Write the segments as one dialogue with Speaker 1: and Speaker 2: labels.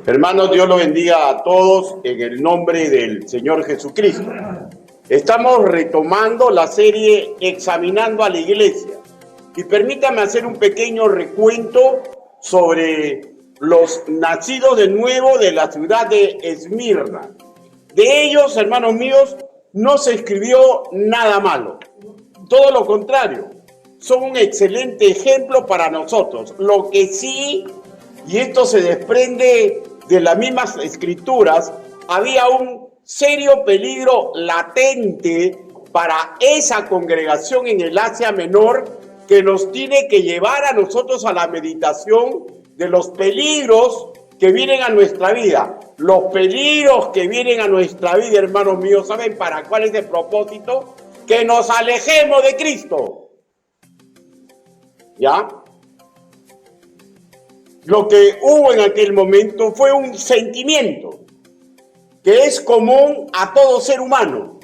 Speaker 1: Hermanos, Dios los bendiga a todos en el nombre del Señor Jesucristo. Estamos retomando la serie Examinando a la Iglesia. Y permítame hacer un pequeño recuento sobre los nacidos de nuevo de la ciudad de Esmirna. De ellos, hermanos míos, no se escribió nada malo. Todo lo contrario, son un excelente ejemplo para nosotros. Lo que sí, y esto se desprende de las mismas escrituras, había un serio peligro latente para esa congregación en el Asia Menor que nos tiene que llevar a nosotros a la meditación de los peligros que vienen a nuestra vida. Los peligros que vienen a nuestra vida, hermanos míos, ¿saben para cuál es el propósito? Que nos alejemos de Cristo. ¿Ya? Lo que hubo en aquel momento fue un sentimiento que es común a todo ser humano.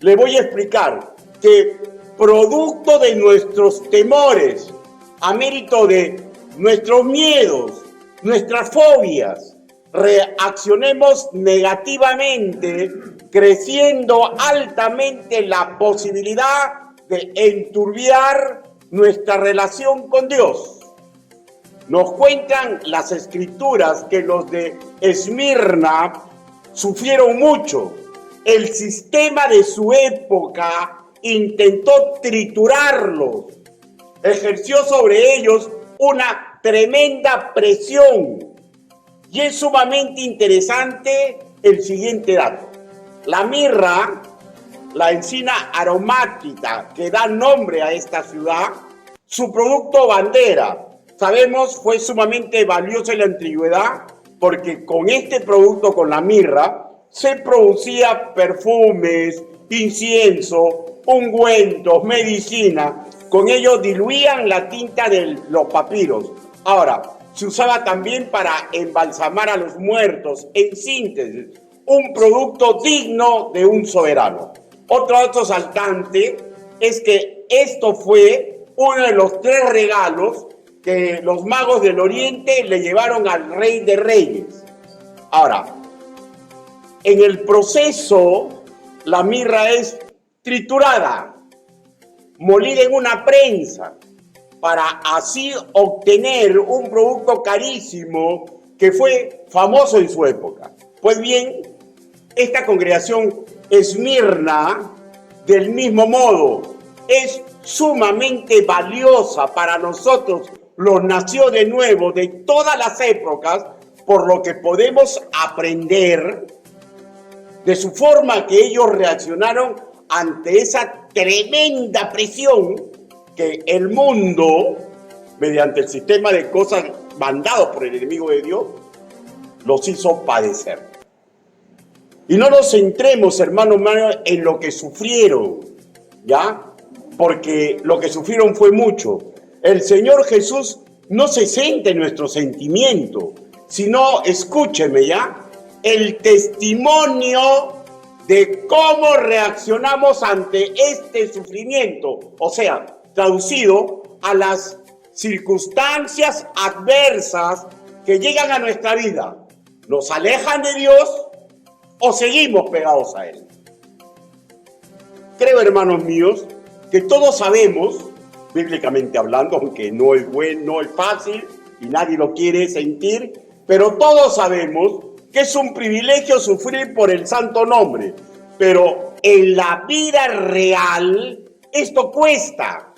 Speaker 1: Le voy a explicar que producto de nuestros temores, a mérito de nuestros miedos, nuestras fobias, reaccionemos negativamente, creciendo altamente la posibilidad de enturbiar nuestra relación con Dios. Nos cuentan las escrituras que los de Esmirna sufrieron mucho. El sistema de su época intentó triturarlos, ejerció sobre ellos una tremenda presión. Y es sumamente interesante el siguiente dato. La mirra, la encina aromática que da nombre a esta ciudad, su producto bandera, sabemos, fue sumamente valioso en la antigüedad porque con este producto, con la mirra, se producía perfumes, incienso, ungüentos, medicina. Con ello diluían la tinta de los papiros. Ahora, se usaba también para embalsamar a los muertos. En síntesis, un producto digno de un soberano. Otro dato saltante es que esto fue uno de los 3 regalos que los magos del Oriente le llevaron al Rey de Reyes. Ahora, en el proceso, la mirra es triturada, molida en una prensa, para así obtener un producto carísimo que fue famoso en su época. Pues bien, esta congregación Esmirna, del mismo modo, es sumamente valiosa para nosotros, los nacidos de nuevo de todas las épocas, por lo que podemos aprender de su forma que ellos reaccionaron ante esa tremenda presión que el mundo, mediante el sistema de cosas mandados por el enemigo de Dios, los hizo padecer. Y no nos centremos, hermanos, en lo que sufrieron, ¿ya? Porque lo que sufrieron fue mucho. El Señor Jesús no se centra en nuestro sentimiento, sino, escúcheme ya, el testimonio de cómo reaccionamos ante este sufrimiento. O sea, traducido a las circunstancias adversas que llegan a nuestra vida. ¿Nos alejan de Dios o seguimos pegados a Él? Creo, hermanos míos, que todos sabemos, bíblicamente hablando, aunque no es bueno, no es fácil y nadie lo quiere sentir, pero todos sabemos que es un privilegio sufrir por el santo nombre. Pero en la vida real esto cuesta.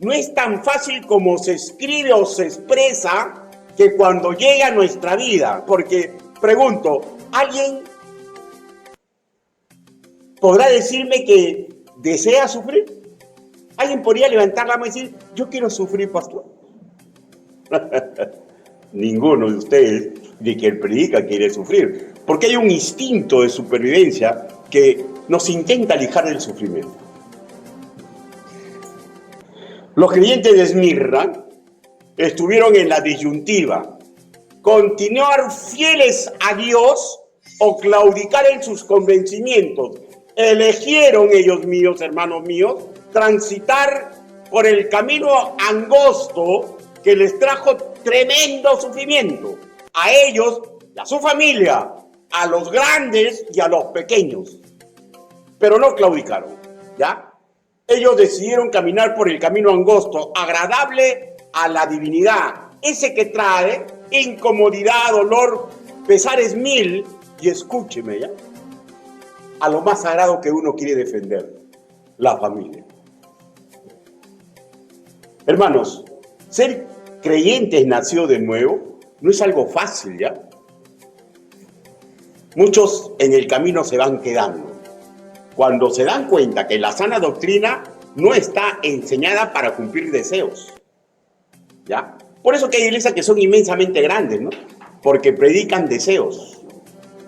Speaker 1: No es tan fácil como se escribe o se expresa que cuando llega a nuestra vida. Porque, pregunto, ¿alguien podrá decirme que desea sufrir? ¿Alguien podría levantar la mano y decir, yo quiero sufrir, pastor? Ninguno de ustedes, de quien predica, quiere sufrir. Porque hay un instinto de supervivencia que nos intenta alejar del sufrimiento. Los creyentes de Esmirna estuvieron en la disyuntiva: continuar fieles a Dios o claudicar en sus convencimientos. Eligieron, ellos míos, hermanos míos, transitar por el camino angosto que les trajo tremendo sufrimiento. A ellos y a su familia, a los grandes y a los pequeños. Pero no claudicaron, ¿ya? Ellos decidieron caminar por el camino angosto, agradable a la divinidad, ese que trae incomodidad, dolor, pesares mil, y escúcheme, ¿ya? A lo más sagrado que uno quiere defender, la familia. Hermanos, ser creyentes nacido de nuevo no es algo fácil, ¿ya? Muchos en el camino se van quedando. Cuando se dan cuenta que la sana doctrina no está enseñada para cumplir deseos, ¿ya? Por eso que hay iglesias que son inmensamente grandes, ¿no? Porque predican deseos.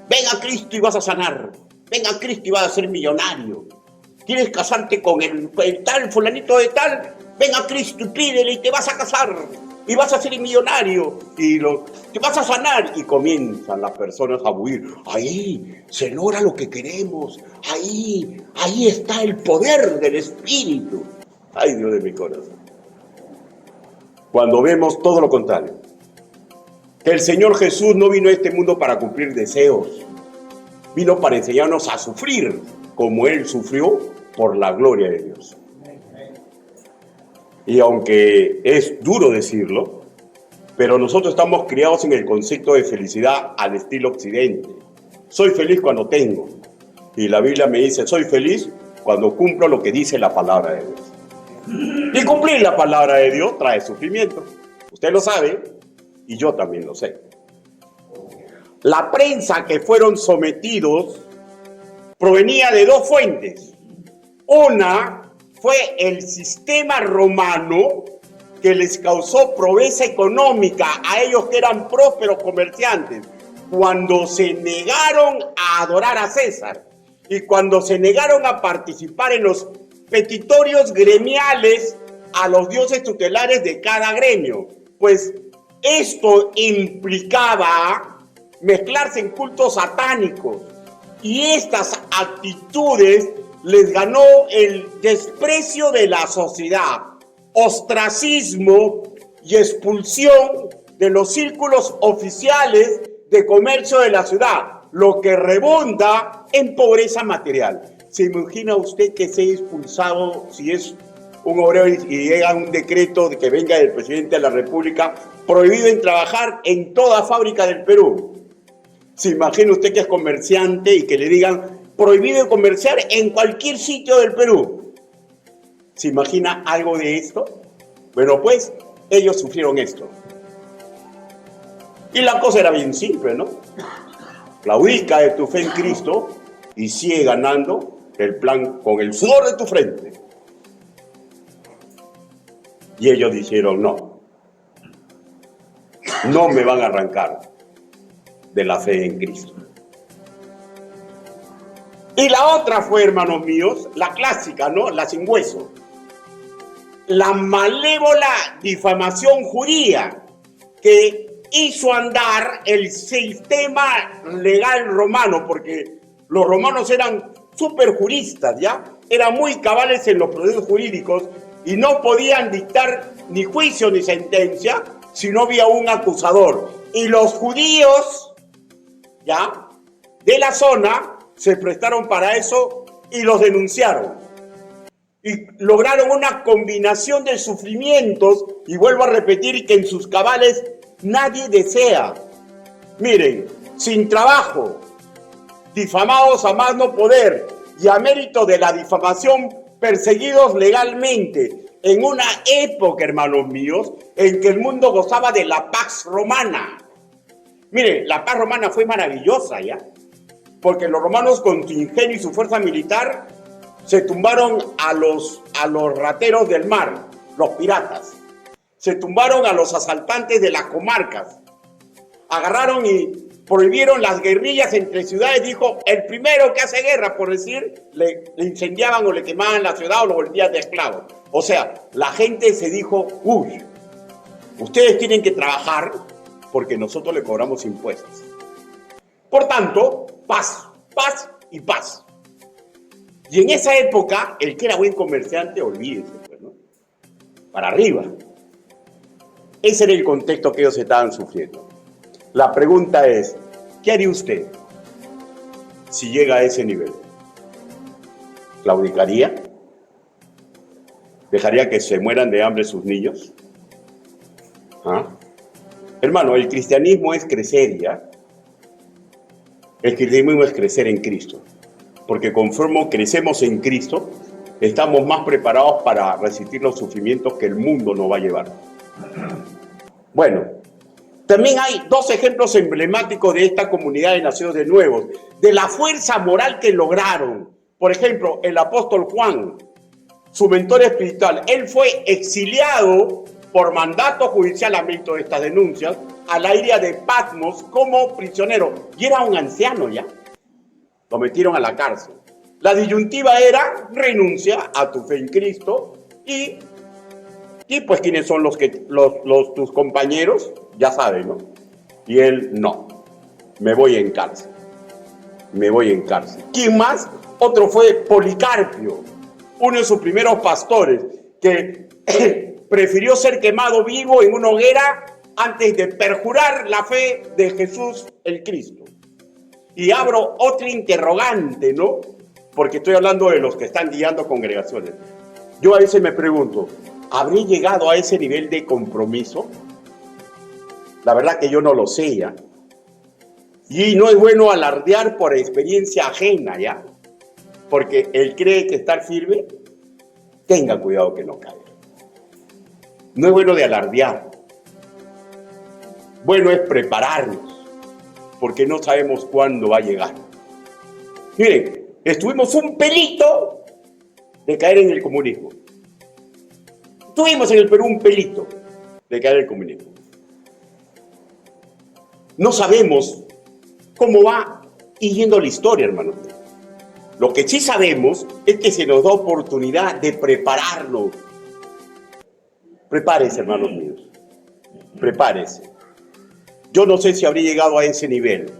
Speaker 1: Ven a Cristo y vas a sanar. Ven a Cristo y vas a ser millonario. ¿Quieres casarte con el tal fulanito de tal? Ven a Cristo y pídele y te vas a casar. Y vas a ser millonario. Y te vas a sanar. Y comienzan las personas a huir. Ahí se logra lo que queremos. Ahí está el poder del Espíritu. Ay, Dios de mi corazón. Cuando vemos todo lo contrario. Que el Señor Jesús no vino a este mundo para cumplir deseos. Vino para enseñarnos a sufrir como Él sufrió por la gloria de Dios. Y aunque es duro decirlo, pero nosotros estamos criados en el concepto de felicidad al estilo occidente. Soy feliz cuando tengo. Y la Biblia me dice, soy feliz cuando cumplo lo que dice la palabra de Dios. Y cumplir la palabra de Dios trae sufrimiento. Usted lo sabe y yo también lo sé. La prensa que fueron sometidos provenía de dos fuentes. Una fue el sistema romano que les causó proveza económica a ellos que eran prósperos comerciantes cuando se negaron a adorar a César y cuando se negaron a participar en los petitorios gremiales a los dioses tutelares de cada gremio. Pues esto implicaba mezclarse en cultos satánicos y estas actitudes les ganó el desprecio de la sociedad, ostracismo y expulsión de los círculos oficiales de comercio de la ciudad, lo que redunda en pobreza material. ¿Se imagina usted que sea expulsado si es un obrero y llega un decreto de que venga del presidente de la República prohibido en trabajar en toda fábrica del Perú? ¿Se imagina usted que es comerciante y que le digan prohibido comerciar en cualquier sitio del Perú? ¿Se imagina algo de esto? Bueno, pues ellos sufrieron esto. Y la cosa era bien simple, ¿no? Claudica de tu fe en Cristo y sigue ganando el plan con el sudor de tu frente. Y ellos dijeron, no me van a arrancar de la fe en Cristo. Y la otra fue, hermanos míos, la clásica, ¿no? La sin hueso. La malévola difamación judía que hizo andar el sistema legal romano, porque los romanos eran súper juristas, ¿ya? Eran muy cabales en los procesos jurídicos y no podían dictar ni juicio ni sentencia si no había un acusador. Y los judíos, ¿ya?, de la zona se prestaron para eso y los denunciaron. Y lograron una combinación de sufrimientos, y vuelvo a repetir que en sus cabales nadie desea. Miren, sin trabajo, difamados a más no poder, y a mérito de la difamación, perseguidos legalmente, en una época, hermanos míos, en que el mundo gozaba de la Pax Romana. Miren, la Pax Romana fue maravillosa, ¿ya? Porque los romanos, con su ingenio y su fuerza militar, se tumbaron a los rateros del mar, los piratas. Se tumbaron a los asaltantes de las comarcas. Agarraron y prohibieron las guerrillas entre ciudades. Dijo, el primero que hace guerra, por decir, le incendiaban o le quemaban la ciudad o lo volvían de esclavos. O sea, la gente se dijo, uy, ustedes tienen que trabajar porque nosotros le cobramos impuestos. Por tanto, paz, paz y paz. Y en esa época, el que era buen comerciante, olvídense, pues, ¿no? Para arriba. Ese era el contexto que ellos estaban sufriendo. La pregunta es, ¿qué haría usted si llega a ese nivel? ¿Claudicaría? ¿Dejaría que se mueran de hambre sus niños? ¿Ah? Hermano, el cristianismo es crecer, ¿ya? El cristianismo es crecer en Cristo. Porque conforme crecemos en Cristo, estamos más preparados para resistir los sufrimientos que el mundo nos va a llevar. Bueno, también hay dos ejemplos emblemáticos de esta comunidad de nacidos de nuevo, de la fuerza moral que lograron. Por ejemplo, el apóstol Juan, su mentor espiritual, él fue exiliado por mandato judicial a mérito de estas denuncias a la isla de Patmos como prisionero. Y era un anciano ya. Lo metieron a la cárcel. La disyuntiva era: renuncia a tu fe en Cristo y pues ¿quiénes son tus compañeros? Ya saben, ¿no? Y él, no, me voy en cárcel. Me voy en cárcel. ¿Quién más? Otro fue Policarpio, uno de sus primeros pastores, que prefirió ser quemado vivo en una hoguera antes de perjurar la fe de Jesús el Cristo. Y abro otra interrogante, ¿no? Porque estoy hablando de los que están guiando congregaciones. Yo a veces me pregunto, ¿habré llegado a ese nivel de compromiso? La verdad que yo no lo sé, ¿ya? Y no es bueno alardear por experiencia ajena, ¿ya? Porque él cree que estar firme, tenga cuidado que no caiga. No es bueno de alardear. Bueno es prepararnos, porque no sabemos cuándo va a llegar. Miren, estuvimos un pelito de caer en el comunismo. Tuvimos en el Perú un pelito de caer en el comunismo. No sabemos cómo va yendo la historia, hermano. Lo que sí sabemos es que se nos da oportunidad de prepararnos. Prepárese, hermanos míos. Prepárese. Yo no sé si habría llegado a ese nivel,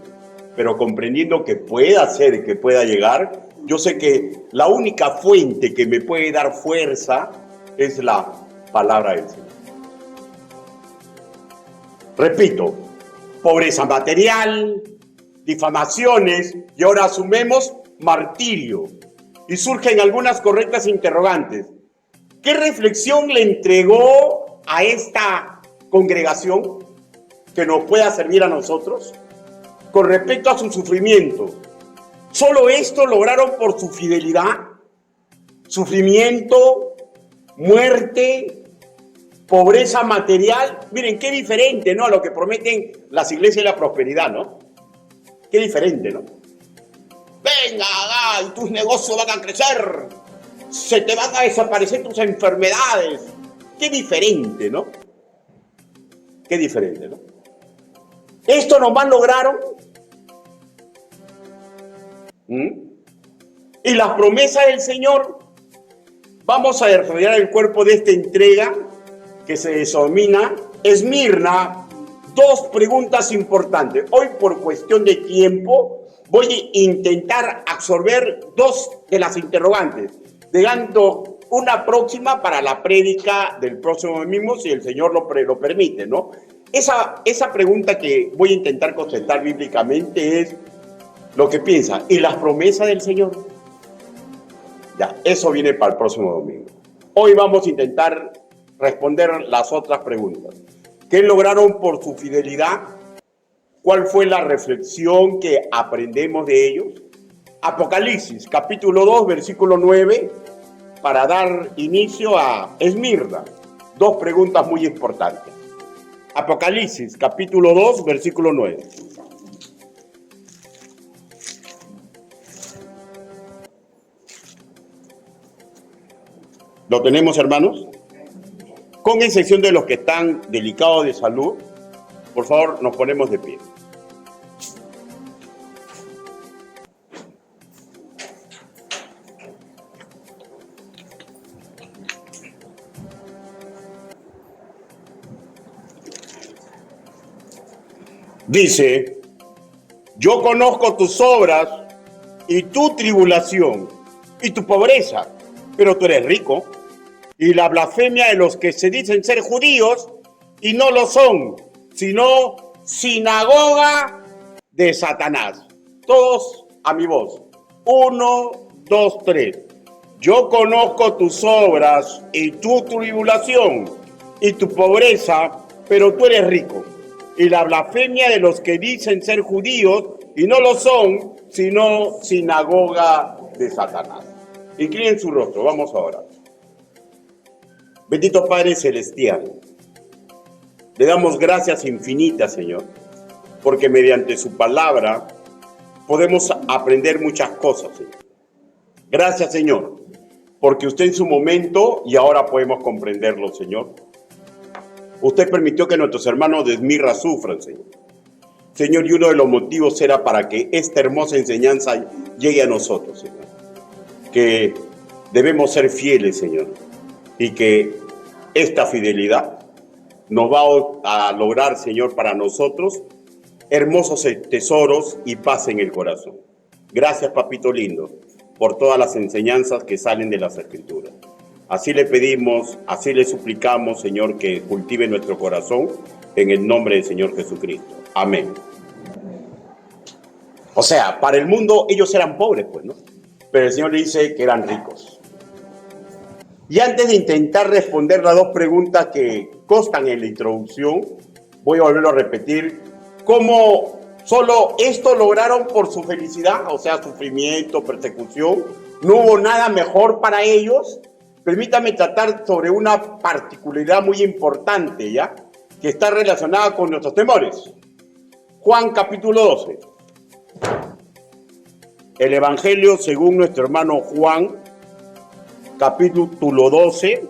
Speaker 1: pero comprendiendo que pueda ser, que pueda llegar, yo sé que la única fuente que me puede dar fuerza es la palabra del Señor. Repito, pobreza material, difamaciones y ahora asumemos martirio. Y surgen algunas correctas interrogantes. ¿Qué reflexión le entregó a esta congregación que nos pueda servir a nosotros con respecto a su sufrimiento? ¿Solo esto lograron por su fidelidad? ¿Sufrimiento, muerte, pobreza material? Miren, qué diferente, ¿no? A lo que prometen las iglesias de la prosperidad, ¿no? Qué diferente, ¿no? Venga, y tus negocios van a crecer, se te van a desaparecer tus enfermedades. Qué diferente, ¿no? Qué diferente, ¿no? Esto nomás lograron. Y las promesas del Señor. Vamos a desarrollar el cuerpo de esta entrega que se denomina Esmirna. Dos preguntas importantes. Hoy, por cuestión de tiempo, voy a intentar absorber dos de las interrogantes, dejando una próxima para la prédica del próximo domingo, si el Señor lo permite, ¿no? Esa pregunta que voy a intentar contestar bíblicamente es lo que piensa. ¿Y las promesas del Señor? Ya, eso viene para el próximo domingo. Hoy vamos a intentar responder las otras preguntas. ¿Qué lograron por su fidelidad? ¿Cuál fue la reflexión que aprendemos de ellos? Apocalipsis, capítulo 2, versículo 9, para dar inicio a Esmirna. Dos preguntas muy importantes. Apocalipsis, capítulo 2, versículo 9. ¿Lo tenemos, hermanos? Con excepción de los que están delicados de salud, por favor, nos ponemos de pie. Dice: yo conozco tus obras y tu tribulación y tu pobreza, pero tú eres rico, y la blasfemia de los que se dicen ser judíos y no lo son, sino sinagoga de Satanás. Todos a mi voz. 1, 2, 3. Yo conozco tus obras y tu tribulación y tu pobreza, pero tú eres rico. Y la blasfemia de los que dicen ser judíos y no lo son, sino sinagoga de Satanás. Inclinen su rostro, vamos ahora. Bendito Padre Celestial, le damos gracias infinitas, Señor, porque mediante su palabra podemos aprender muchas cosas, Señor. Gracias, Señor, porque usted en su momento y ahora podemos comprenderlo, Señor. Usted permitió que nuestros hermanos de Esmirna sufran, Señor. Señor, y uno de los motivos era para que esta hermosa enseñanza llegue a nosotros, Señor. Que debemos ser fieles, Señor, y que esta fidelidad nos va a lograr, Señor, para nosotros hermosos tesoros y paz en el corazón. Gracias, papito lindo, por todas las enseñanzas que salen de las Escrituras. Así le pedimos, así le suplicamos, Señor, que cultive nuestro corazón en el nombre del Señor Jesucristo. Amén. O sea, para el mundo ellos eran pobres, pues, ¿no? Pero el Señor le dice que eran ricos. Y antes de intentar responder las dos preguntas que constan en la introducción, voy a volverlo a repetir. ¿Cómo solo esto lograron por su felicidad? O sea, sufrimiento, persecución. ¿No hubo nada mejor para ellos? Permítame tratar sobre una particularidad muy importante, ¿ya? Que está relacionada con nuestros temores. Juan capítulo 12. El Evangelio según nuestro hermano Juan, capítulo 12,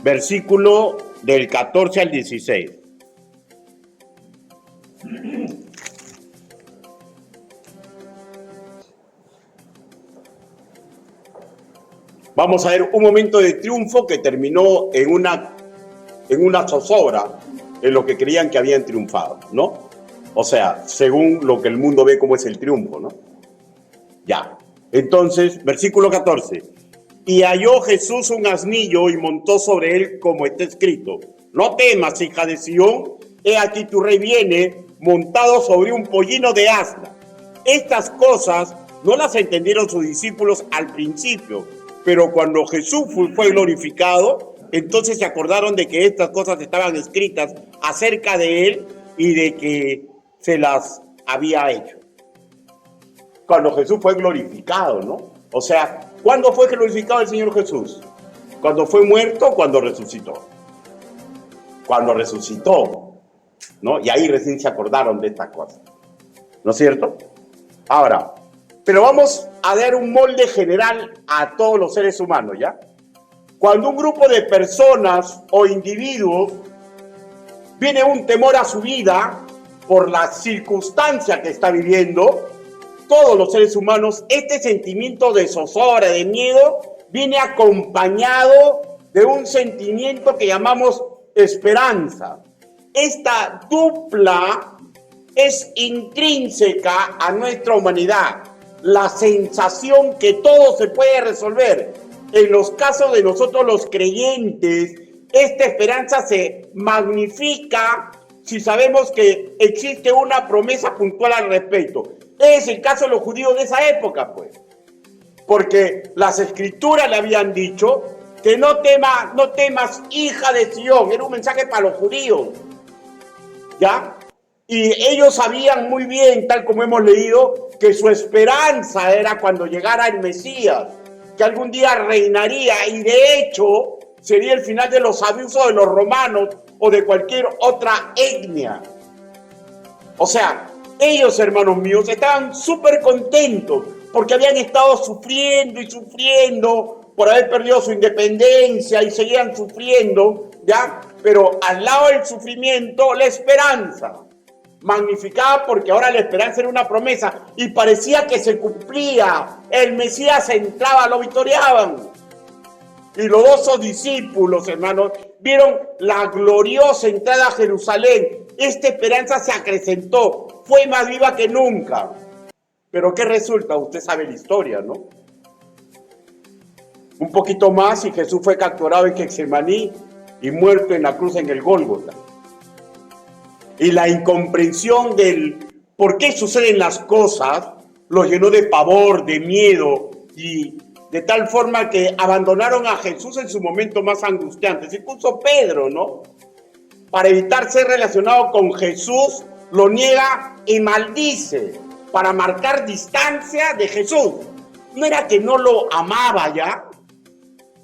Speaker 1: versículo del 14 al 16. Vamos a ver un momento de triunfo que terminó en una zozobra en lo que creían que habían triunfado, ¿no? O sea, según lo que el mundo ve como es el triunfo, ¿no? Ya. Entonces, versículo 14. Y halló Jesús un asnillo y montó sobre él como está escrito. No temas, hija de Sión, he aquí tu rey viene montado sobre un pollino de asna. Estas cosas no las entendieron sus discípulos al principio, pero cuando Jesús fue glorificado, entonces se acordaron de que estas cosas estaban escritas acerca de él y de que se las había hecho. Cuando Jesús fue glorificado, ¿no? O sea, ¿cuándo fue glorificado el Señor Jesús? ¿Cuando fue muerto o cuando resucitó? Cuando resucitó, ¿no? Y ahí recién se acordaron de estas cosas, ¿no es cierto? Ahora, pero vamos a dar un molde general a todos los seres humanos, ¿ya? Cuando un grupo de personas o individuos viene un temor a su vida por la circunstancia que está viviendo, todos los seres humanos, este sentimiento de zozobra, de miedo, viene acompañado de un sentimiento que llamamos esperanza. Esta dupla es intrínseca a nuestra humanidad. La sensación que todo se puede resolver. En los casos de nosotros los creyentes, esta esperanza se magnifica si sabemos que existe una promesa puntual al respecto. Es el caso de los judíos de esa época, pues. Porque las escrituras le habían dicho que no temas, hija de Sión. Era un mensaje para los judíos, ¿ya? Y ellos sabían muy bien, tal como hemos leído, que su esperanza era cuando llegara el Mesías, que algún día reinaría y de hecho sería el final de los abusos de los romanos o de cualquier otra etnia. O sea, ellos, hermanos míos, estaban súper contentos porque habían estado sufriendo y sufriendo por haber perdido su independencia y seguían sufriendo, ¿ya? Pero al lado del sufrimiento, la esperanza. Magnificada porque ahora la esperanza era una promesa y parecía que se cumplía. El Mesías entraba, lo victoriaban. Y los 12 discípulos, hermanos, vieron la gloriosa entrada a Jerusalén. Esta esperanza se acrecentó, fue más viva que nunca. Pero ¿qué resulta? Usted sabe la historia, ¿no? Un poquito más y Jesús fue capturado en Getsemaní y muerto en la cruz en el Gólgota. Y la incomprensión del por qué suceden las cosas, los llenó de pavor, de miedo, y de tal forma que abandonaron a Jesús en su momento más angustiante. Incluso Pedro, ¿no? Para evitar ser relacionado con Jesús, lo niega y maldice para marcar distancia de Jesús. No era que no lo amaba ya,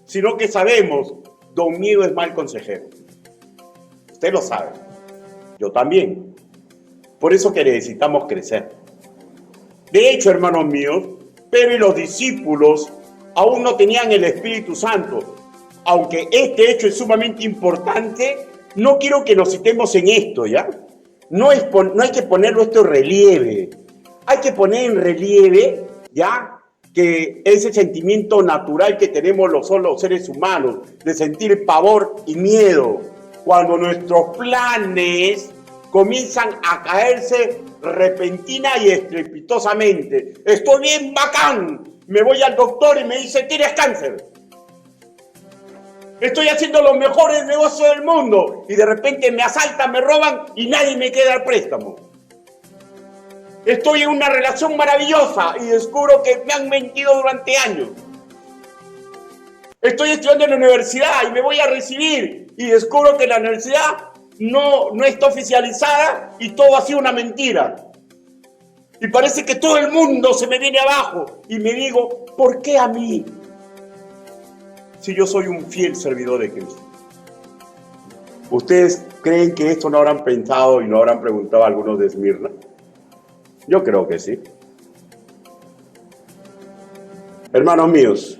Speaker 1: sino que sabemos, don miedo es mal consejero. Usted lo sabe, yo también. Por eso que necesitamos crecer. De hecho, hermanos míos, Pedro y los discípulos aún no tenían el Espíritu Santo. Aunque este hecho es sumamente importante, no quiero que nos citemos en esto, ¿ya? No hay que ponerlo esto en relieve. Hay que poner en relieve, ¿ya?, que ese sentimiento natural que tenemos los seres humanos, de sentir pavor y miedo, cuando nuestros planes comienzan a caerse repentina y estrepitosamente. Estoy bien bacán, me voy al doctor y me dice, tienes cáncer. Estoy haciendo los mejores negocios del mundo y de repente me asaltan, me roban y nadie me queda el préstamo. Estoy en una relación maravillosa y descubro que me han mentido durante años. Estoy estudiando en la universidad y me voy a recibir y descubro que la universidad no está oficializada y todo ha sido una mentira. Y parece que todo el mundo se me viene abajo y me digo, ¿por qué a mí? Si yo soy un fiel servidor de Cristo. ¿Ustedes creen que esto no habrán pensado y no habrán preguntado a algunos de Esmirna? Yo creo que sí. Hermanos míos,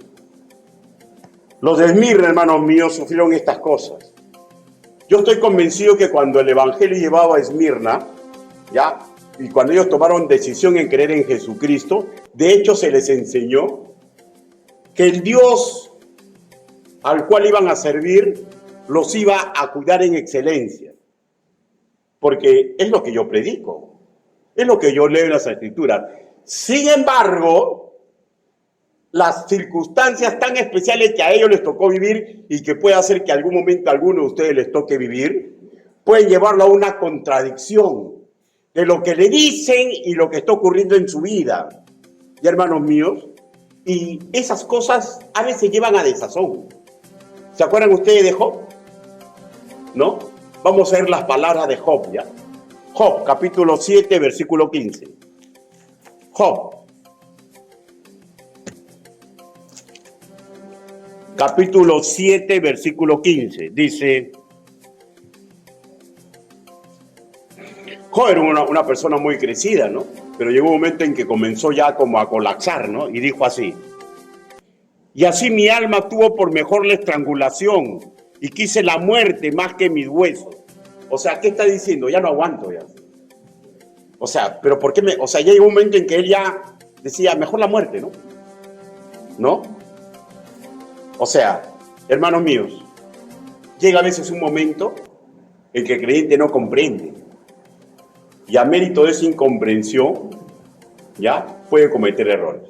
Speaker 1: los de Esmirna, hermanos míos, sufrieron estas cosas. Yo estoy convencido que cuando el Evangelio llevaba a Esmirna, ¿ya?, y cuando ellos tomaron decisión en creer en Jesucristo, de hecho se les enseñó que el Dios al cual iban a servir los iba a cuidar en excelencia. Porque es lo que yo predico. Es lo que yo leo en las Escrituras. Sin embargo, las circunstancias tan especiales que a ellos les tocó vivir y que puede hacer que algún momento a alguno de ustedes les toque vivir, pueden llevarlo a una contradicción de lo que le dicen y lo que está ocurriendo en su vida. Y hermanos míos, y esas cosas a veces llevan a desazón. ¿Se acuerdan ustedes de Job? ¿No? Vamos a ver las palabras de Job, ¿ya? Job, capítulo 7, versículo 15. Job, capítulo 7, versículo 15. Dice, Job era una persona muy crecida, ¿no? Pero llegó un momento en que comenzó ya como a colapsar, ¿no? Y dijo así, y así mi alma tuvo por mejor la estrangulación y quise la muerte más que mis huesos. O sea, ¿qué está diciendo? Ya no aguanto ya. O sea, pero ¿por qué o sea, ya llegó un momento en que él ya decía, mejor la muerte, ¿no? ¿No? O sea, hermanos míos, llega a veces un momento en que el creyente no comprende. Y a mérito de esa incomprensión, ya, puede cometer errores.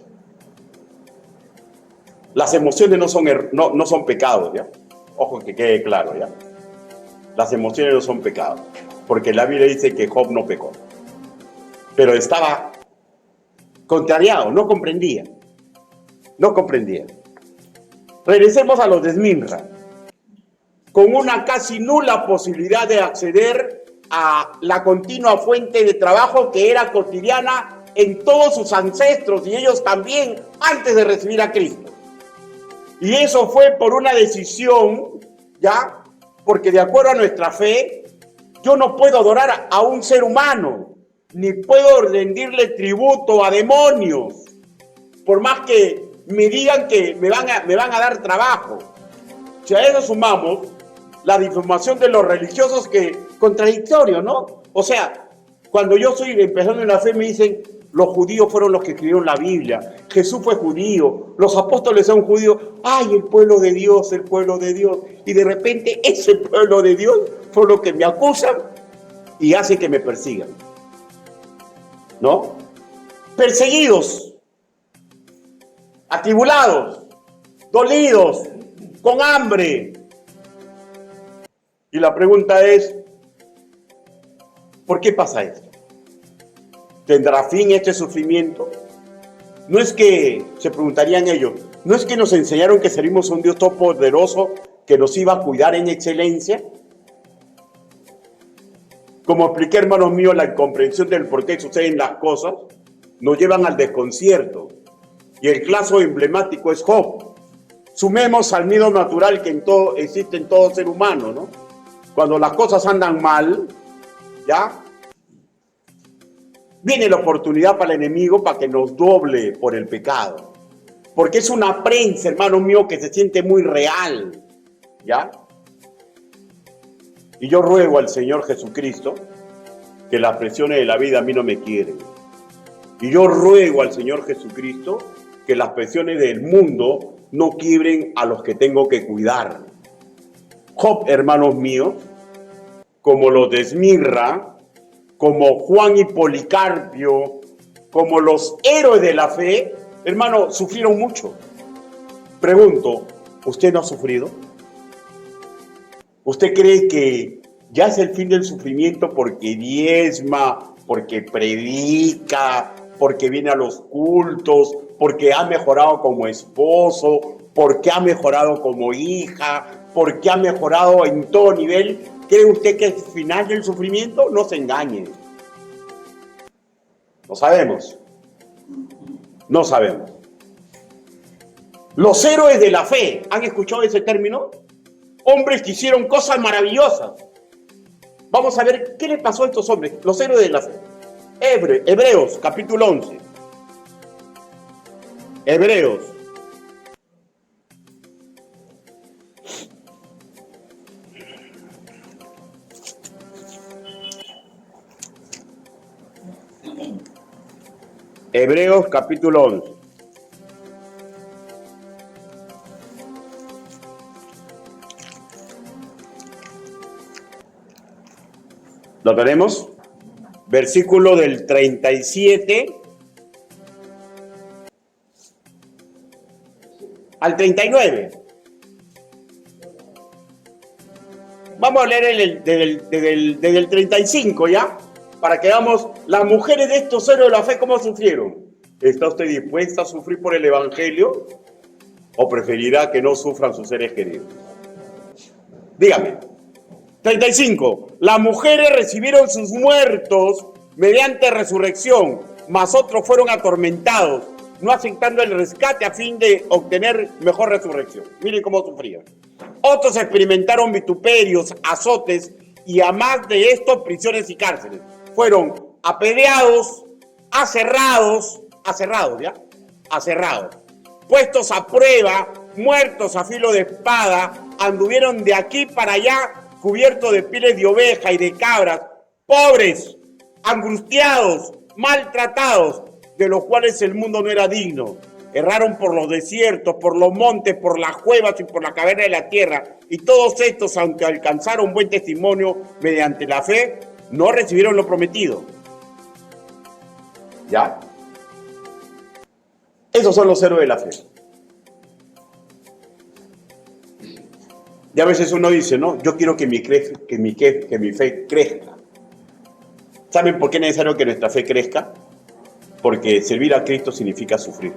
Speaker 1: Las emociones no son pecados, ¿ya? Ojo, que quede claro, ¿ya? Las emociones no son pecados, porque la Biblia dice que Job no pecó. Pero estaba contrariado, no comprendía. No comprendía. Regresemos a los de Esmirna. Con una casi nula posibilidad de acceder a la continua fuente de trabajo que era cotidiana en todos sus ancestros y ellos también antes de recibir a Cristo. Y eso fue por una decisión, ¿ya? Porque de acuerdo a nuestra fe, yo no puedo adorar a un ser humano, ni puedo rendirle tributo a demonios, por más que me digan que me van a dar trabajo. Si a eso sumamos la difamación de los religiosos, que contradictorio, ¿no? O sea, cuando yo estoy empezando en la fe me dicen, los judíos fueron los que escribieron la Biblia, Jesús fue judío, los apóstoles son judíos, ¡ay, el pueblo de Dios, el pueblo de Dios! Y de repente ese pueblo de Dios fue lo que me acusan y hace que me persigan, ¿no? Perseguidos, atribulados, dolidos, con hambre. Y la pregunta es, ¿por qué pasa esto? ¿Tendrá fin este sufrimiento? No es que, se preguntarían ellos, no es que nos enseñaron que servimos a un Dios todopoderoso que nos iba a cuidar en excelencia. Como expliqué, hermanos míos, la incomprensión del por qué suceden las cosas nos llevan al desconcierto. Y el caso emblemático es Job. Sumemos al miedo natural que existe en todo ser humano, ¿no? Cuando las cosas andan mal, ¿ya? Viene la oportunidad para el enemigo para que nos doble por el pecado. Porque es una prensa, hermano mío, que se siente muy real, ¿ya? Y yo ruego al Señor Jesucristo que las presiones de la vida a mí no me quieren. Y yo ruego al Señor Jesucristo que las presiones del mundo no quiebren a los que tengo que cuidar. Job, hermanos míos, como los de Esmirna, como Juan y Policarpio, como los héroes de la fe, hermano, sufrieron mucho. Pregunto, ¿usted no ha sufrido? ¿Usted cree que ya es el fin del sufrimiento porque diezma, porque predica, porque viene a los cultos, porque ha mejorado como esposo, porque ha mejorado como hija, porque ha mejorado en todo nivel? ¿Cree usted que es el final del sufrimiento? No se engañe. No sabemos. No sabemos. Los héroes de la fe, ¿han escuchado ese término? Hombres que hicieron cosas maravillosas. Vamos a ver qué le pasó a estos hombres, los héroes de la fe. Hebreos, capítulo 11. Hebreos. Hebreos, capítulo 11. ¿Lo tenemos? Versículo del 37 al 39. Vamos a leer desde el 35, ¿ya? Para que veamos las mujeres de estos héroes de la fe cómo sufrieron. ¿Está usted dispuesta a sufrir por el Evangelio? ¿O preferirá que no sufran sus seres queridos? Dígame. 35. Las mujeres recibieron sus muertos mediante resurrección, mas otros fueron atormentados, no aceptando el rescate a fin de obtener mejor resurrección. Miren cómo sufrían. Otros experimentaron vituperios, azotes y a más de esto prisiones y cárceles. Fueron apedreados, aserrados, puestos a prueba, muertos a filo de espada, anduvieron de aquí para allá cubiertos de pieles de oveja y de cabras, pobres, angustiados, maltratados, de los cuales el mundo no era digno. Erraron por los desiertos, por los montes, por las cuevas y por la caverna de la tierra. Y todos estos, aunque alcanzaron buen testimonio mediante la fe, no recibieron lo prometido. ¿Ya? Esos son los héroes de la fe. Y a veces uno dice, no, yo quiero que mi fe crezca. ¿Saben por qué es necesario que nuestra fe crezca? Porque servir a Cristo significa sufrir.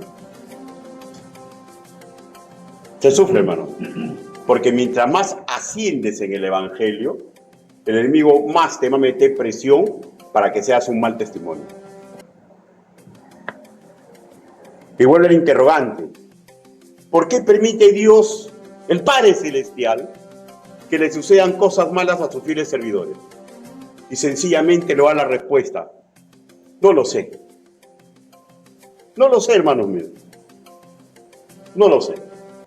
Speaker 1: Se sufre, hermano. Porque mientras más asciendes en el Evangelio, el enemigo más te va a meter presión para que seas un mal testimonio. Y vuelve el interrogante. ¿Por qué permite Dios, el Padre Celestial, que le sucedan cosas malas a sus fieles servidores? Y sencillamente lo da la respuesta. No lo sé. No lo sé, hermanos míos. No lo sé.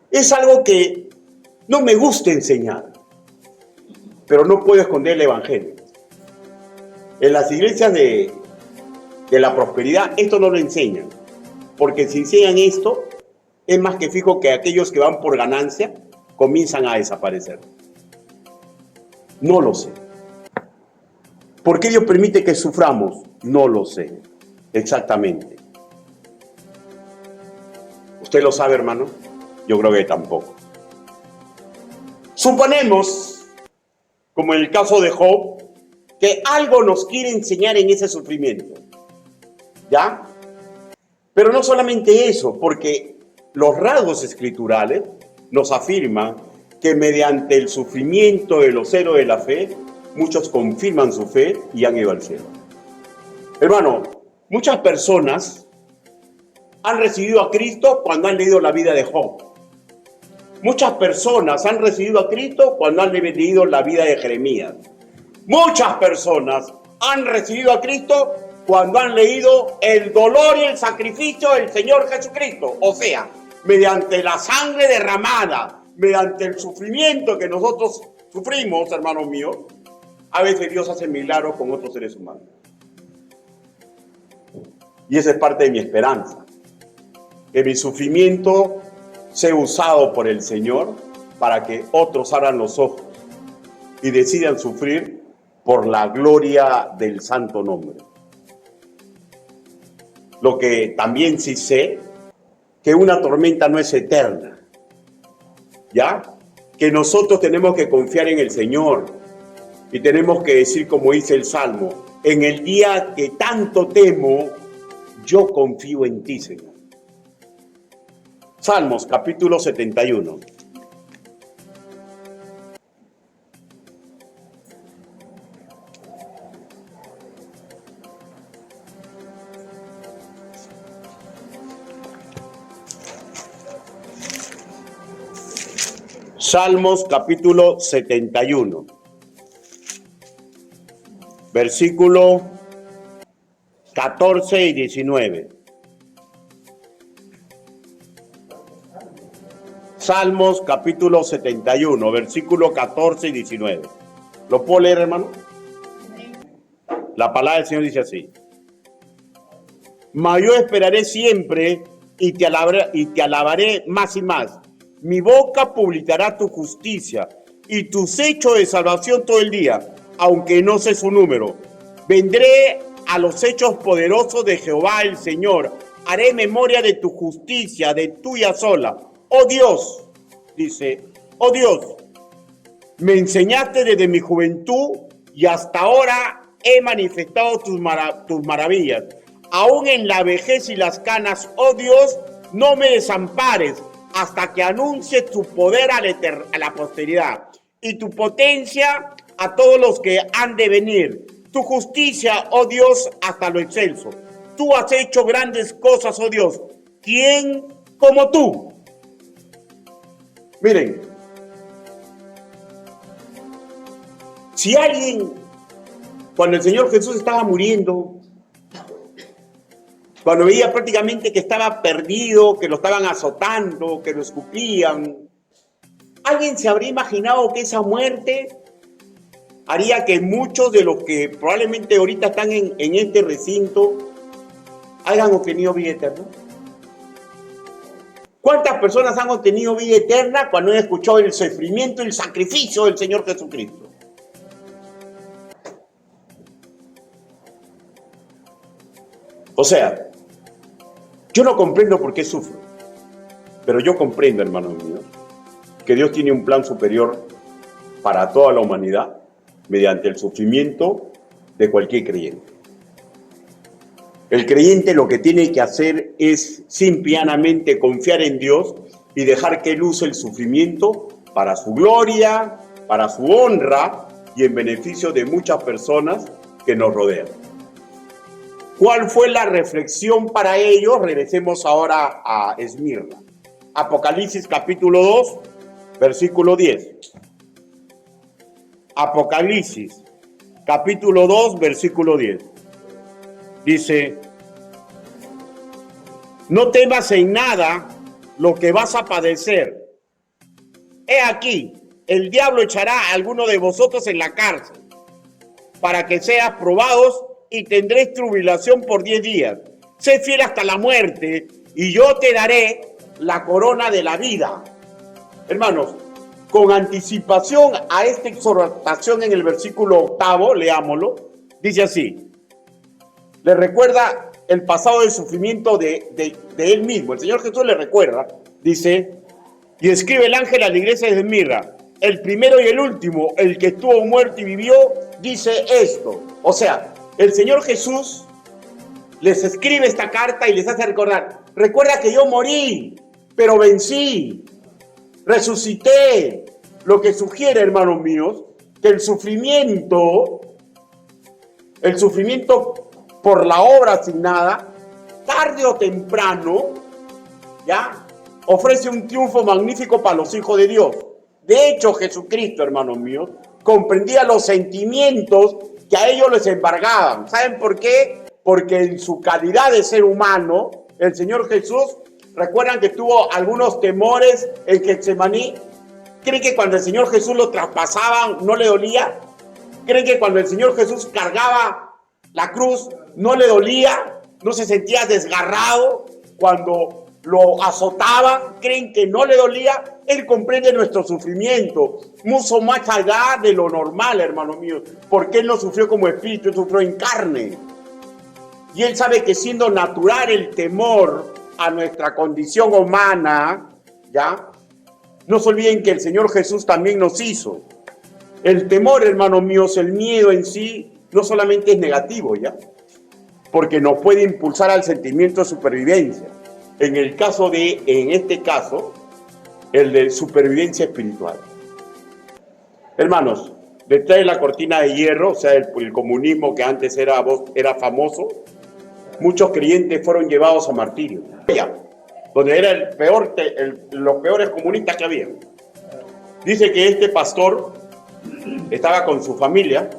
Speaker 1: Es algo que no me gusta enseñar, pero no puedo esconder el Evangelio. En las iglesias de la prosperidad esto no lo enseñan, porque si enseñan esto, es más que fijo que aquellos que van por ganancia comienzan a desaparecer. No lo sé. ¿Por qué Dios permite que suframos? No lo sé exactamente. ¿Usted lo sabe, hermano? Yo creo que tampoco. Suponemos, como en el caso de Job, que algo nos quiere enseñar en ese sufrimiento. ¿Ya? Pero no solamente eso, porque los rasgos escriturales nos afirman que mediante el sufrimiento de los héroes de la fe, muchos confirman su fe y han ido al cielo. Hermano, muchas personas han recibido a Cristo cuando han leído la vida de Job. Muchas personas han recibido a Cristo cuando han leído la vida de Jeremías. Muchas personas han recibido a Cristo cuando han leído el dolor y el sacrificio del Señor Jesucristo. O sea, mediante la sangre derramada, mediante el sufrimiento que nosotros sufrimos, hermanos míos, a veces Dios hace milagros con otros seres humanos. Y esa es parte de mi esperanza. Que mi sufrimiento sea usado por el Señor para que otros abran los ojos y decidan sufrir por la gloria del santo nombre. Lo que también sí sé, que una tormenta no es eterna, ¿ya? Que nosotros tenemos que confiar en el Señor y tenemos que decir, como dice el Salmo, en el día que tanto temo, yo confío en ti, Señor. Salmos, capítulo 71. Salmos, capítulo 71. Versículo 14 y 19. Salmos capítulo 71, versículo 14 y 19. ¿Lo puedo leer, hermano? La palabra del Señor dice así. Mas yo esperaré siempre y te alabaré más y más. Mi boca publicará tu justicia y tus hechos de salvación todo el día, aunque no sé su número. Vendré a los hechos poderosos de Jehová el Señor. Haré memoria de tu justicia, de tuya sola. Oh Dios, dice, oh Dios, me enseñaste desde mi juventud y hasta ahora he manifestado tus maravillas. Aún en la vejez y las canas, oh Dios, no me desampares hasta que anuncies tu poder a la posteridad y tu potencia a todos los que han de venir. Tu justicia, oh Dios, hasta lo excelso. Tú has hecho grandes cosas, oh Dios. ¿Quién como tú? Miren, si alguien, cuando el Señor Jesús estaba muriendo, cuando veía prácticamente que estaba perdido, que lo estaban azotando, que lo escupían, ¿alguien se habría imaginado que esa muerte haría que muchos de los que probablemente ahorita están en este recinto hayan obtenido vida eterna? ¿Cuántas personas han obtenido vida eterna cuando han escuchado el sufrimiento y el sacrificio del Señor Jesucristo? O sea, yo no comprendo por qué sufro, pero yo comprendo, hermanos míos, que Dios tiene un plan superior para toda la humanidad mediante el sufrimiento de cualquier creyente. El creyente lo que tiene que hacer es simplemente confiar en Dios y dejar que Él use el sufrimiento para su gloria, para su honra y en beneficio de muchas personas que nos rodean. ¿Cuál fue la reflexión para ellos? Regresemos ahora a Esmirna. Apocalipsis capítulo 2, versículo 10. Apocalipsis capítulo 2, versículo 10. Dice, no temas en nada lo que vas a padecer. He aquí, el diablo echará a alguno de vosotros en la cárcel, para que seas probados y tendréis tribulación por 10 días. Sé fiel hasta la muerte, y yo te daré la corona de la vida. Hermanos, con anticipación a esta exhortación en el versículo 8, leámoslo, dice así. Le recuerda el pasado del sufrimiento de él mismo. El Señor Jesús le recuerda, dice, y escribe el ángel a la iglesia de Esmirna, el primero y el último, el que estuvo muerto y vivió, dice esto. O sea, el Señor Jesús les escribe esta carta y les hace recordar, recuerda que yo morí, pero vencí, resucité, lo que sugiere, hermanos míos, que el sufrimiento por la obra asignada, tarde o temprano, ya, ofrece un triunfo magnífico para los hijos de Dios. De hecho, Jesucristo, hermanos míos, comprendía los sentimientos que a ellos les embargaban. ¿Saben por qué? Porque en su calidad de ser humano, el Señor Jesús, recuerdan que tuvo algunos temores en Getsemaní. ¿Creen que cuando el Señor Jesús lo traspasaban no le dolía? ¿Creen que cuando el Señor Jesús cargaba la cruz no le dolía? ¿No se sentía desgarrado cuando lo azotaban? ¿Creen que no le dolía? Él comprende nuestro sufrimiento, mucho más allá de lo normal, hermanos míos, porque Él no sufrió como espíritu, Él sufrió en carne. Y Él sabe que siendo natural el temor a nuestra condición humana, ¿ya? No se olviden que el Señor Jesús también nos hizo. El temor, hermanos míos, el miedo en sí, no solamente es negativo, ¿ya? Porque nos puede impulsar al sentimiento de supervivencia. En este caso, el de supervivencia espiritual. Hermanos, detrás de la cortina de hierro, o sea, el comunismo que antes era famoso, muchos creyentes fueron llevados a martirio. Donde era los peores comunistas que había. Dice que este pastor estaba con su familia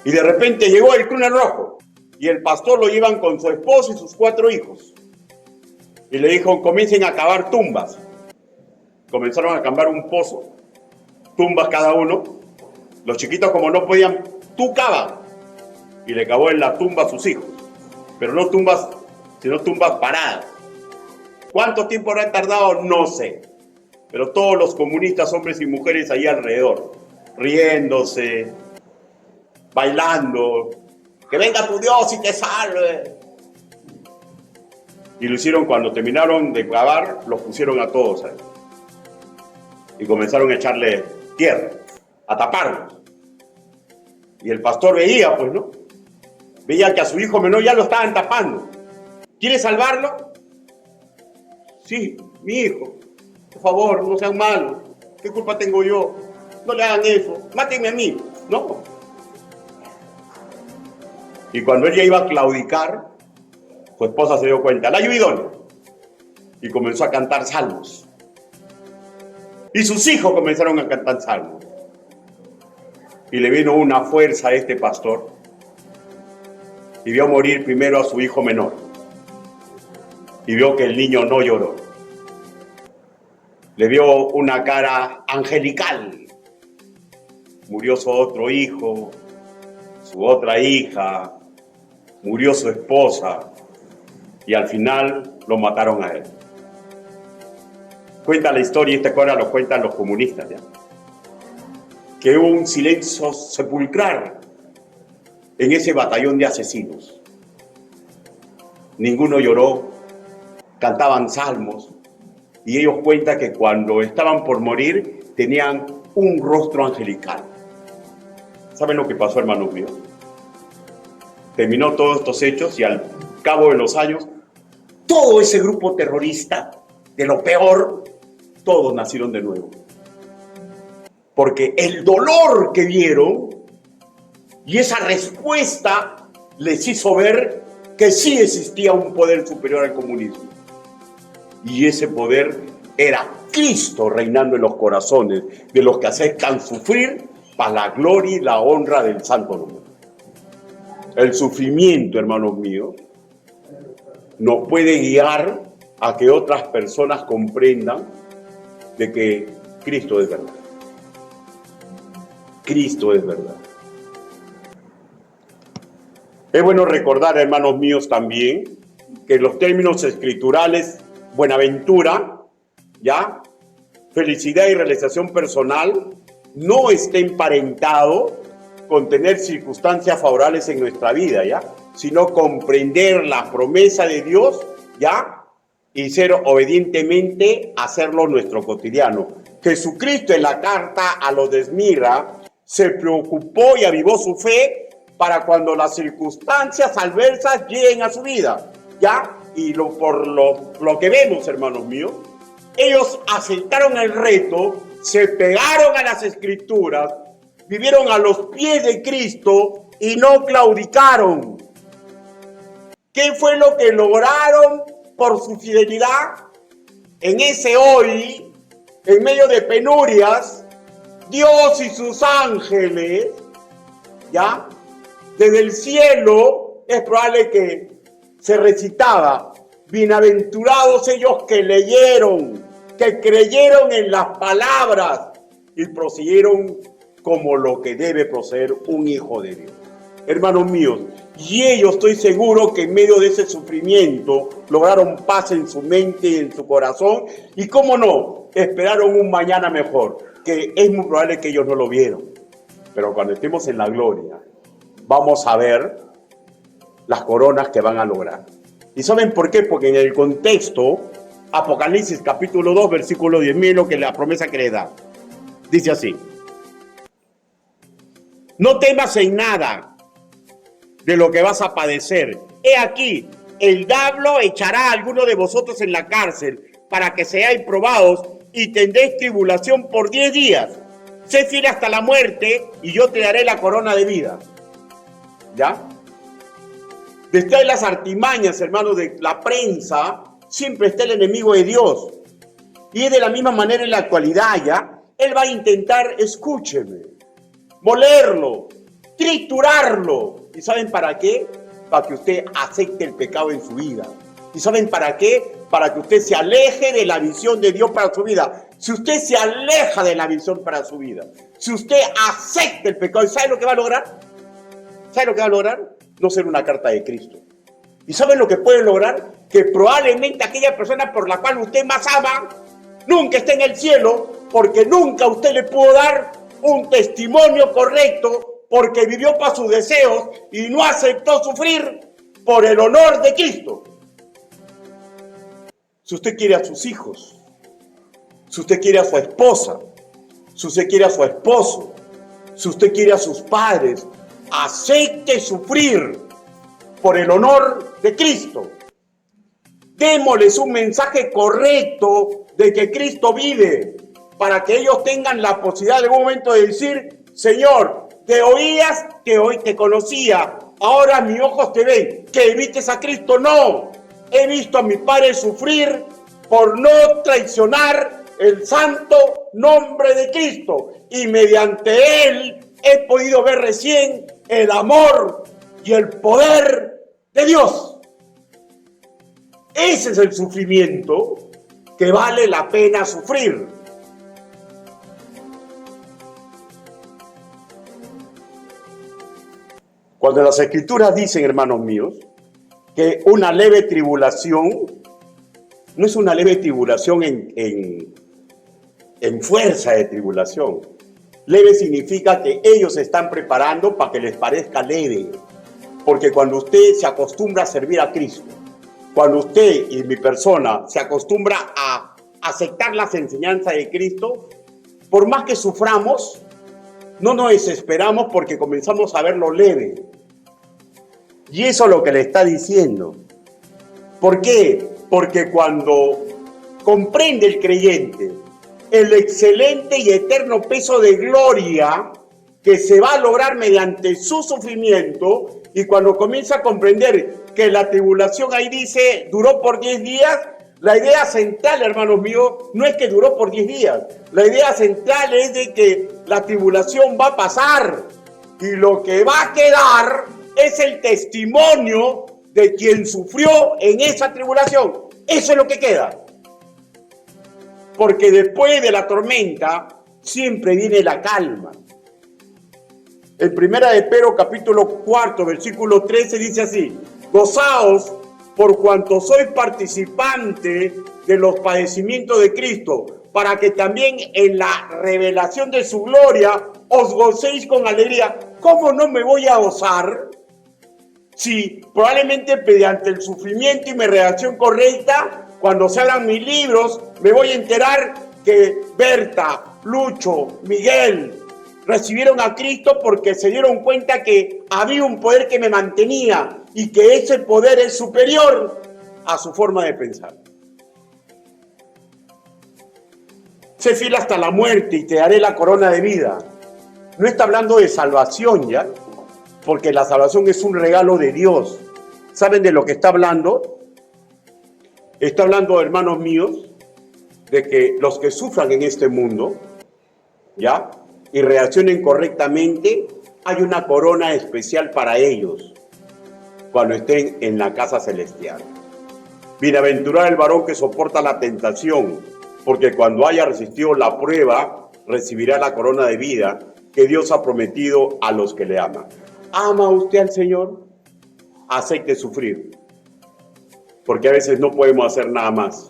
Speaker 1: y de repente llegó el Cruz Rojo y el pastor lo llevan con su esposo y sus 4 hijos y le dijo, comiencen a cavar tumbas. Comenzaron a cavar un pozo, tumbas cada uno. Los chiquitos, como no podían, tú cava, y le cavó en la tumba a sus hijos, pero no tumbas, sino tumbas paradas. ¿Cuánto tiempo habrá tardado? No sé. Pero todos los comunistas, hombres y mujeres ahí alrededor, riéndose, bailando, que venga tu Dios y te salve. Y lo hicieron cuando terminaron de cavar, los pusieron a todos ahí. Y comenzaron a echarle tierra, a taparlos. Y el pastor veía, pues, ¿no? Veía que a su hijo menor ya lo estaban tapando. ¿Quiere salvarlo? Sí, mi hijo. Por favor, no sean malos. ¿Qué culpa tengo yo? No le hagan eso. Mátenme a mí. No. Y cuando ella iba a claudicar, su esposa se dio cuenta. La ayudó y comenzó a cantar salmos. Y sus hijos comenzaron a cantar salmos. Y le vino una fuerza a este pastor. Y vio morir primero a su hijo menor. Y vio que el niño no lloró. Le vio una cara angelical. Murió su otro hijo, su otra hija, murió su esposa y al final lo mataron a él. Cuenta la historia, y esta cosa lo cuentan los comunistas, ¿ya? Que hubo un silencio sepulcral en ese batallón de asesinos. Ninguno lloró, cantaban salmos. Y ellos cuentan que cuando estaban por morir, tenían un rostro angelical. ¿Saben lo que pasó, hermanos míos? Terminó todos estos hechos y al cabo de los años, todo ese grupo terrorista, de lo peor, todos nacieron de nuevo. Porque el dolor que vieron y esa respuesta les hizo ver que sí existía un poder superior al comunismo. Y ese poder era Cristo reinando en los corazones de los que aceptan sufrir para la gloria y la honra del santo nombre. El sufrimiento, hermanos míos, nos puede guiar a que otras personas comprendan de que Cristo es verdad. Cristo es verdad. Es bueno recordar, hermanos míos, también que los términos escriturales buenaventura, ¿ya? Felicidad y realización personal no está emparentado con tener circunstancias favorables en nuestra vida, ¿ya? Sino comprender la promesa de Dios, ¿ya? Y ser obedientemente hacerlo nuestro cotidiano. Jesucristo en la carta a los de Esmirna se preocupó y avivó su fe para cuando las circunstancias adversas lleguen a su vida, ¿ya? Y por lo que vemos, hermanos míos, ellos aceptaron el reto, se pegaron a las Escrituras, vivieron a los pies de Cristo y no claudicaron. ¿Qué fue lo que lograron por su fidelidad? En ese hoy, en medio de penurias, Dios y sus ángeles, ¿ya? Desde el cielo es probable que se recitaba: bienaventurados ellos que leyeron, que creyeron en las palabras y prosiguieron como lo que debe proceder un hijo de Dios. Hermanos míos, y ellos, estoy seguro que en medio de ese sufrimiento lograron paz en su mente y en su corazón, y cómo no, esperaron un mañana mejor, que es muy probable que ellos no lo vieron, pero cuando estemos en la gloria vamos a ver las coronas que van a lograr. ¿Y saben por qué? Porque en el contexto, Apocalipsis capítulo 2, versículo 10, miren lo que la promesa que le da. Dice así: no temas en nada de lo que vas a padecer. He aquí, el diablo echará a alguno de vosotros en la cárcel para que seáis probados y tendréis tribulación por 10 días. Sé fiel hasta la muerte y yo te daré la corona de vida. ¿Ya? Detrás de las artimañas, hermanos, de la prensa, siempre está el enemigo de Dios. Y es de la misma manera en la actualidad, ¿ya? Él va a intentar, escúcheme, molerlo, triturarlo. ¿Y saben para qué? Para que usted acepte el pecado en su vida. ¿Y saben para qué? Para que usted se aleje de la visión de Dios para su vida. Si usted se aleja de la visión para su vida, si usted acepta el pecado, ¿sabe lo que va a lograr? ¿Sabe lo que va a lograr? No ser una carta de Cristo. ¿Y saben lo que puede lograr? Que probablemente aquella persona por la cual usted más ama nunca esté en el cielo, porque nunca usted le pudo dar un testimonio correcto, porque vivió para sus deseos y no aceptó sufrir por el honor de Cristo. Si usted quiere a sus hijos, si usted quiere a su esposa, si usted quiere a su esposo, si usted quiere a sus padres, acepte sufrir por el honor de Cristo. Démosles un mensaje correcto de que Cristo vive, para que ellos tengan la posibilidad en algún momento de decir: Señor, te oías, hoy te conocía, ahora mis ojos te ven. ¿Que evites a Cristo? No. He visto a mi Padre sufrir por no traicionar el santo nombre de Cristo, y mediante él he podido ver recién el amor y el poder de Dios. Ese es el sufrimiento que vale la pena sufrir. Cuando las Escrituras dicen, hermanos míos, que una leve tribulación no es una leve tribulación en fuerza de tribulación. Leve significa que ellos se están preparando para que les parezca leve. Porque cuando usted se acostumbra a servir a Cristo, cuando usted y mi persona se acostumbra a aceptar las enseñanzas de Cristo, por más que suframos, no nos desesperamos porque comenzamos a verlo leve. Y eso es lo que le está diciendo. ¿Por qué? Porque cuando comprende el creyente el excelente y eterno peso de gloria que se va a lograr mediante su sufrimiento, y cuando comienza a comprender que la tribulación, ahí dice, duró por 10 días, la idea central, hermanos míos, no es que duró por 10 días. La idea central es de que la tribulación va a pasar y lo que va a quedar es el testimonio de quien sufrió en esa tribulación. Eso es lo que queda. Porque después de la tormenta siempre viene la calma. En primera de Pedro capítulo 4 versículo 13 dice así: gozaos por cuanto sois participantes de los padecimientos de Cristo, para que también en la revelación de su gloria os gocéis con alegría. ¿Cómo no me voy a gozar? Si probablemente mediante el sufrimiento y mi reacción correcta, cuando se abran mis libros, me voy a enterar que Berta, Lucho, Miguel, recibieron a Cristo porque se dieron cuenta que había un poder que me mantenía y que ese poder es superior a su forma de pensar. Sé fiel hasta la muerte y te daré la corona de vida. No está hablando de salvación ya, porque la salvación es un regalo de Dios. ¿Saben de lo que está hablando? Está hablando, hermanos míos, de que los que sufran en este mundo, ¿ya?, y reaccionen correctamente, hay una corona especial para ellos cuando estén en la casa celestial. Bienaventurado el varón que soporta la tentación, porque cuando haya resistido la prueba, recibirá la corona de vida que Dios ha prometido a los que le aman. ¿Ama usted al Señor? Acepte sufrir, porque a veces no podemos hacer nada más.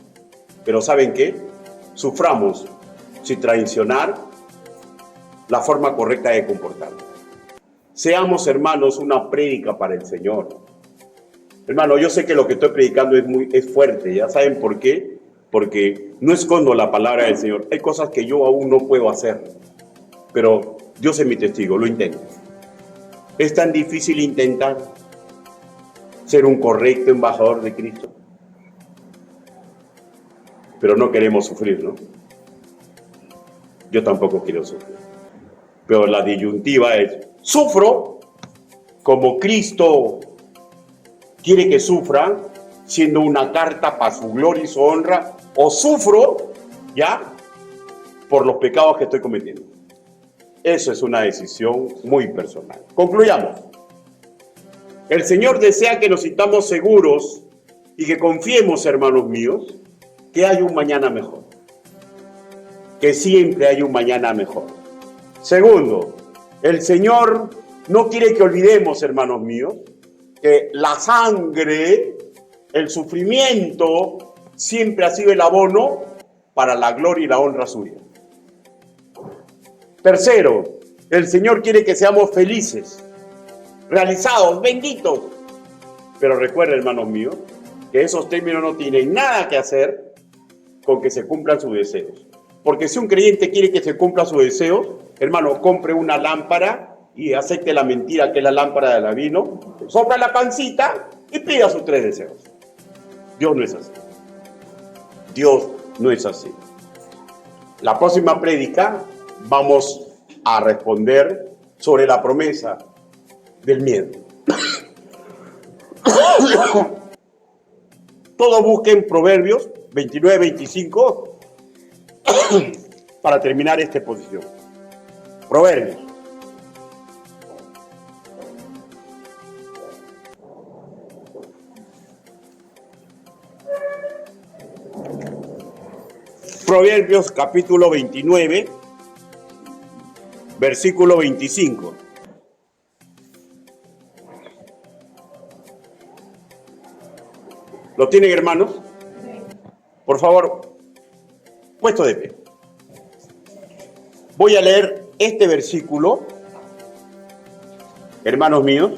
Speaker 1: Pero ¿saben qué? Suframos sin traicionar la forma correcta de comportarnos. Seamos, hermanos, una prédica para el Señor. Hermano, yo sé que lo que estoy predicando es fuerte. ¿Ya saben por qué? Porque no escondo la palabra del Señor. Hay cosas que yo aún no puedo hacer, pero Dios es mi testigo, lo intento. Es tan difícil intentar ser un correcto embajador de Cristo, pero no queremos sufrir, ¿no? Yo tampoco quiero sufrir. Pero la disyuntiva es, ¿sufro como Cristo quiere que sufra, siendo una carta para su gloria y su honra, o sufro, ya, por los pecados que estoy cometiendo? Eso es una decisión muy personal. Concluyamos. El Señor desea que nos sintamos seguros y que confiemos, hermanos míos, que hay un mañana mejor. Que siempre hay un mañana mejor. Segundo, el Señor no quiere que olvidemos, hermanos míos, que la sangre, el sufrimiento, siempre ha sido el abono para la gloria y la honra suya. Tercero, el Señor quiere que seamos felices, realizados, benditos. Pero recuerden, hermanos míos, que esos términos no tienen nada que hacer con que se cumplan sus deseos. Porque si un creyente quiere que se cumplan sus deseos, hermano, compre una lámpara y acepte la mentira que es la lámpara de la vino, sopla la pancita y pida sus 3 deseos. Dios no es así. Dios no es así. La próxima prédica vamos a responder sobre la promesa del miedo. Todos busquen Proverbios 29-25 para terminar esta exposición. Proverbios. Proverbios capítulo 29, versículo 25. ¿Lo tienen, hermanos? Por favor, puesto de pie. Voy a leer este versículo, hermanos míos.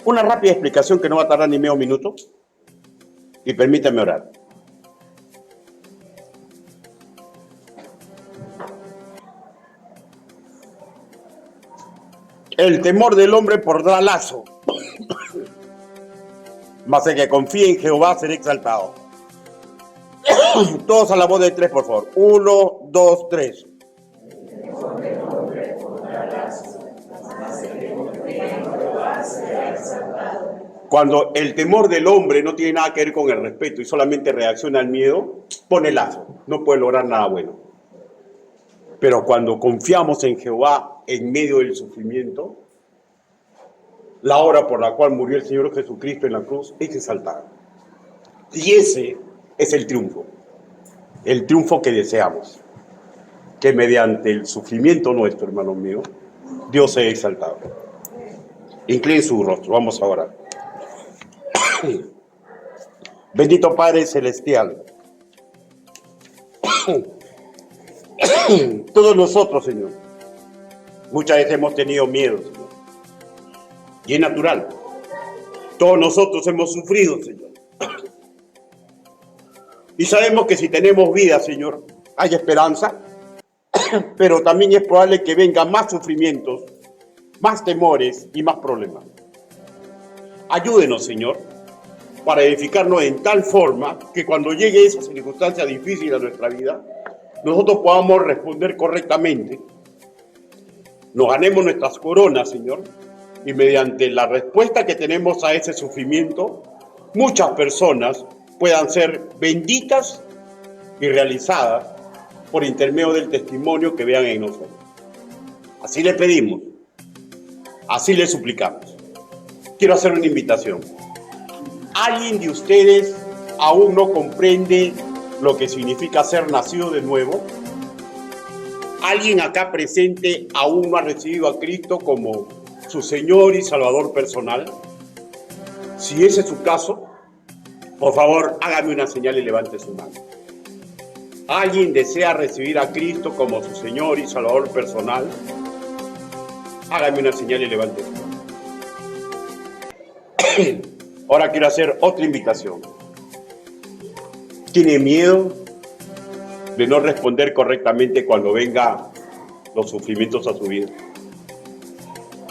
Speaker 1: Una rápida explicación que no va a tardar ni medio minuto. Y permítanme orar. El temor del hombre pondrá lazo, mas el que confíe en Jehová será exaltado. Todos a la voz de 3, por favor. 1, 2, 3. Cuando el temor del hombre no tiene nada que ver con el respeto y solamente reacciona al miedo, pone lazo, no puede lograr nada bueno. Pero cuando confiamos en Jehová en medio del sufrimiento, la obra por la cual murió el Señor Jesucristo en la cruz es exaltada. Y ese es el triunfo que deseamos, que mediante el sufrimiento nuestro, hermanos míos, Dios sea exaltado. Incline su rostro, vamos a orar. Bendito Padre Celestial, todos nosotros, Señor, muchas veces hemos tenido miedo, Señor, y es natural. Todos nosotros hemos sufrido, Señor, y sabemos que si tenemos vida, Señor, hay esperanza pero también es probable que vengan más sufrimientos, más temores y más problemas. Ayúdenos, Señor, para edificarnos en tal forma que cuando llegue esa circunstancia difícil a nuestra vida, nosotros podamos responder correctamente, nos ganemos nuestras coronas, Señor, y mediante la respuesta que tenemos a ese sufrimiento, muchas personas puedan ser benditas y realizadas por intermedio del testimonio que vean en nosotros. Así le pedimos, así le suplicamos. Quiero hacer una invitación. ¿Alguien de ustedes aún no comprende lo que significa ser nacido de nuevo? ¿Alguien acá presente aún no ha recibido a Cristo como su Señor y Salvador personal? Si ese es su caso, por favor, hágame una señal y levante su mano. ¿Alguien desea recibir a Cristo como su Señor y Salvador personal? Hágame una señal y levante su mano. Ahora quiero hacer otra invitación. ¿Tiene miedo de no responder correctamente cuando vengan los sufrimientos a su vida?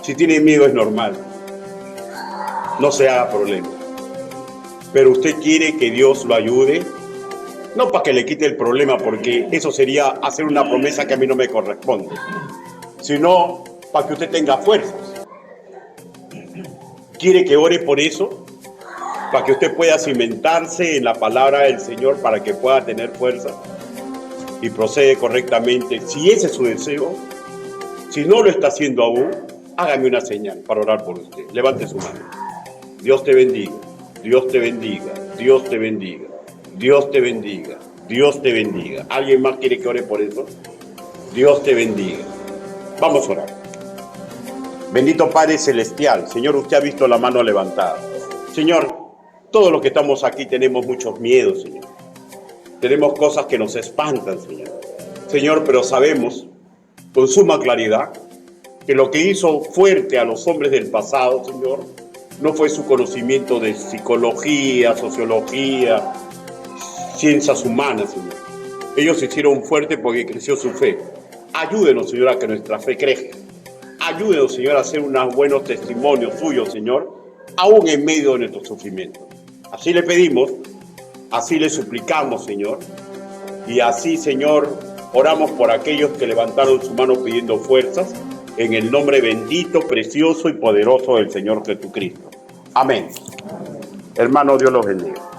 Speaker 1: Si tiene miedo es normal. No se haga problema. Pero usted quiere que Dios lo ayude, no para que le quite el problema, porque eso sería hacer una promesa que a mí no me corresponde, sino para que usted tenga fuerzas. ¿Quiere que ore por eso? Para que usted pueda cimentarse en la palabra del Señor, para que pueda tener fuerza y procede correctamente. Si ese es su deseo, si no lo está haciendo aún, hágame una señal para orar por usted. Levante su mano. Dios te bendiga, Dios te bendiga, Dios te bendiga, Dios te bendiga, Dios te bendiga. ¿Alguien más quiere que ore por eso? Dios te bendiga. Vamos a orar. Bendito Padre Celestial, Señor, usted ha visto la mano levantada. Señor, todos los que estamos aquí tenemos muchos miedos, Señor. Tenemos cosas que nos espantan, Señor. Señor, pero sabemos con suma claridad que lo que hizo fuerte a los hombres del pasado, Señor, no fue su conocimiento de psicología, sociología, ciencias humanas, Señor. Ellos se hicieron fuertes porque creció su fe. Ayúdenos, Señor, a que nuestra fe crezca. Ayúdenos, Señor, a hacer unos buenos testimonios suyos, Señor, aún en medio de nuestro sufrimiento. Así le pedimos, así le suplicamos, Señor, y así, Señor, oramos por aquellos que levantaron su mano pidiendo fuerzas, en el nombre bendito, precioso y poderoso del Señor Jesucristo. Amén. Hermano, Dios los bendiga.